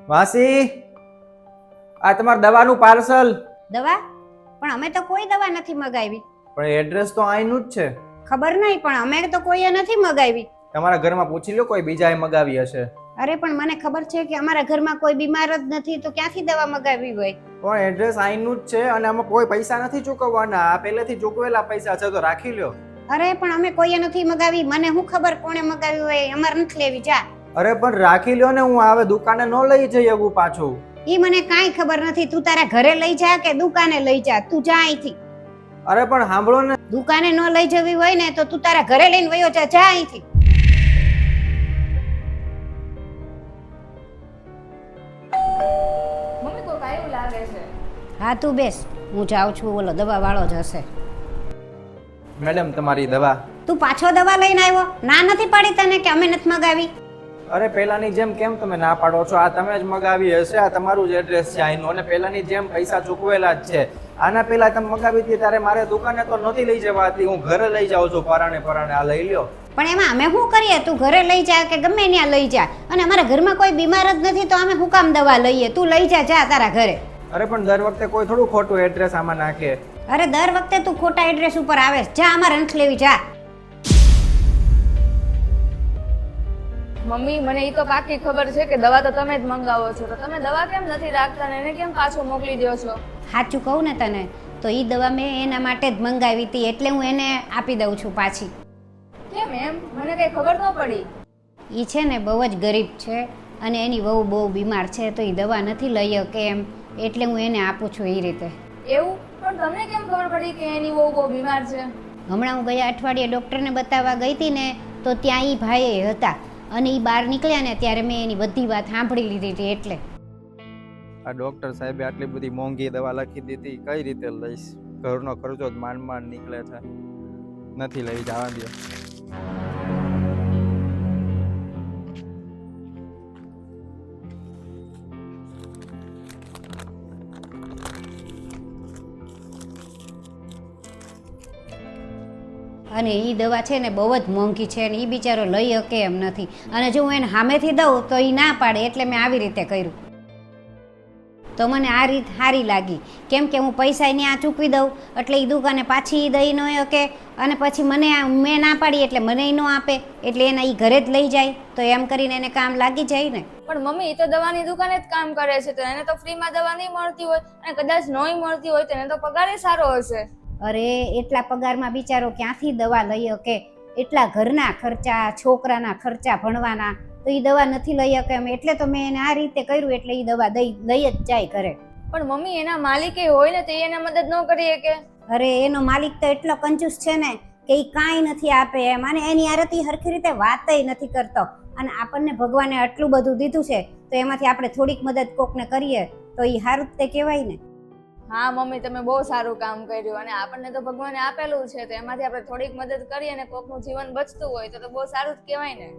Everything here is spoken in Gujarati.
વાસી, આ તમાર દવાનું પાર્સલ. દવા? પણ અમે તો કોઈ દવા નથી મગાવી. પણ એડ્રેસ તો અહીંનું જ છે. ખબર નહીં, પણ અમે તો કોઈએ નથી મગાવી. તમારા ઘરમાં પૂછી લો, કોઈ બીજાએ મગાવી હશે. અરે પણ મને ખબર છે કે અમારા ઘરમાં કોઈ બીમાર જ નથી, તો ક્યાંથી દવા મગાવી હોય? પણ એડ્રેસ અહીંનું જ છે અને આમાં કોઈ પૈસા નથી ચૂકવવાના. આ પહેલેથી ચૂકવેલા પૈસા છે, તો રાખી લ્યો. અરે પણ અમે કોઈએ નથી મગાવી. મને શું ખબર કોણે મગાવી હોય? અમારે નથી લેવી. જા. અરે પણ રાખી લ્યો ને, હું હવે દુકાને ન લઈ જઈ શકું પાછું. ઈ મને કાંઈ ખબર નથી. તું તારા ઘરે લઈ જા કે દુકાને લઈ જા, તું જા અહીંથી. અરે પણ સાંભળો ને, દુકાને ન લઈ જવી હોય ને તો તું તારા ઘરે લઈને વયો જા. જા અહીંથી. મમ્મી કોક આવ્યું લાગે છે. હા તું બેસ, હું જાઉં છું. ઓલો દવા વાળો જ હશે. મેડમ તમારી દવા. તું પાછો દવા લઈને આવ્યો? ના નથી પાડી તને કે અમે નથી મગાવી? અરે પહેલાની જેમ કેમ તમે ના પાડો છો? આ તમે જ મગાવી હશે. આ તમારું જ એડ્રેસ છે અહીંનું અને પહેલાની જેમ પૈસા ચૂકવેલા જ છે. આના પહેલા તમે મગાવી હતી ત્યારે મારે દુકાને તો નહોતી લઈ જવાતી. હું ઘરે લઈ જાઉં છું પરાણે. આ લઈ લ્યો. પણ એમાં અમે શું કરીએ? તું ઘરે લઈ જા કે ગમે ત્યાં લઈ જા, અને અમારા ઘરમાં કોઈ બીમાર જ નથી તો અમે શું કામ દવા લઈએ? તું લઈ જા, જા તારા ઘરે. અરે પણ દર વખતે કોઈ થોડું ખોટું એડ્રેસ આમાં નાખે. અરે દર વખતે તું ખોટા એડ્રેસ ઉપર આવેસ. જા, અમારે નથી લેવી. જા. મમ્મી મને ઈ તો પાકી ખબર છે કે દવા તો તમે જ મંગાવો છો, તો તમે દવા કેમ નથી રાખતા ને એને કેમ પાછો મોકલી દો છો? સાચું કહું ને તને, તો ઈ દવા મેં એના માટે જ મંગાવી હતી, એટલે હું એને આપી દઉં છું પાછી. કેમ એમ? મને કઈ ખબર ન પડી. ઈ છે ને બહુ જ ગરીબ છે અને એની વહુ બહુ બીમાર છે, તો ઈ દવા નથી લઈ શકે એમ, એટલે હું એને આપું છું એ રીતે. એવું? પણ તમને કેમ ખબર પડી કે એની વહુ બહુ બીમાર છે? હમણાં હું ગયા અઠવાડિયે ડૉક્ટરને બતાવવા ગઈ હતી ને, તો ત્યાં ઈ ભાઈ હતા અને ઈ બહાર નીકળ્યા ને ત્યારે મેં એની બધી વાત સાંભળી લીધી હતી. એટલે આ ડોક્ટર સાહેબે આટલી બધી મોંઘી દવા લખી દીધી, કઈ રીતે લઈશ? ઘરનો ખર્ચો જ માંડ માંડ નીકળે છે. નથી લઈ જવા દો. અને એ દવા છે ને બહુ જ મોંઘી છે અને એ બિચારો લઈ શકે એમ નથી, અને જો હું એને સામેથી દઉં તો એ ના પાડે, એટલે મેં આવી રીતે કર્યું. તો મને આ રીત સારી લાગી, કેમ કે હું પૈસા ત્યાં ચૂકવી દઉં એટલે એ દુકાને પાછી દઈ ન શકે, અને પછી મેં ના પાડી એટલે મને ન આપે, એટલે એના એ ઘરે જ લઈ જાય, તો એમ કરીને એને કામ લાગી જાય ને. પણ મમ્મી એ તો દવાની દુકાને જ કામ કરે છે, તો એને તો ફ્રીમાં દવા નહીં મળતી હોય, અને કદાચ નહીં મળતી હોય તો એને તો પગારે સારો હશે. અરે એટલા પગારમાં બિચારો ક્યાંથી દવા લઈ શકે? એટલા ઘરના ખર્ચા, છોકરાના ખર્ચા, ભણવાના, તો એ દવા નથી લઈ શકે એમ, એટલે તો મેં એને આ રીતે કર્યું, એટલે એ દવા લઈ જ જાય ઘરે. પણ મમ્મી એના માલિકે હોય ને તો એને મદદ ન કરી શકે? અરે એનો માલિક તો એટલો કંજૂસ છે ને કે એ કાંઈ નથી આપે એમ, અને એની આરતી હરખી રીતે વાતય નથી કરતો, અને આપણને ભગવાને આટલું બધું દીધું છે તો એમાંથી આપણે થોડીક મદદ કોકને કરીએ તો એ સારું જ તે કહેવાય ને. હા મમ્મી, તમે બહુ સારું કામ કર્યું, અને આપણને તો ભગવાને આપેલું છે, તો એમાંથી આપણે થોડીક મદદ કરીએ અને કોકનું જીવન બચતું હોય તો બહુ સારું જ કહેવાય ને.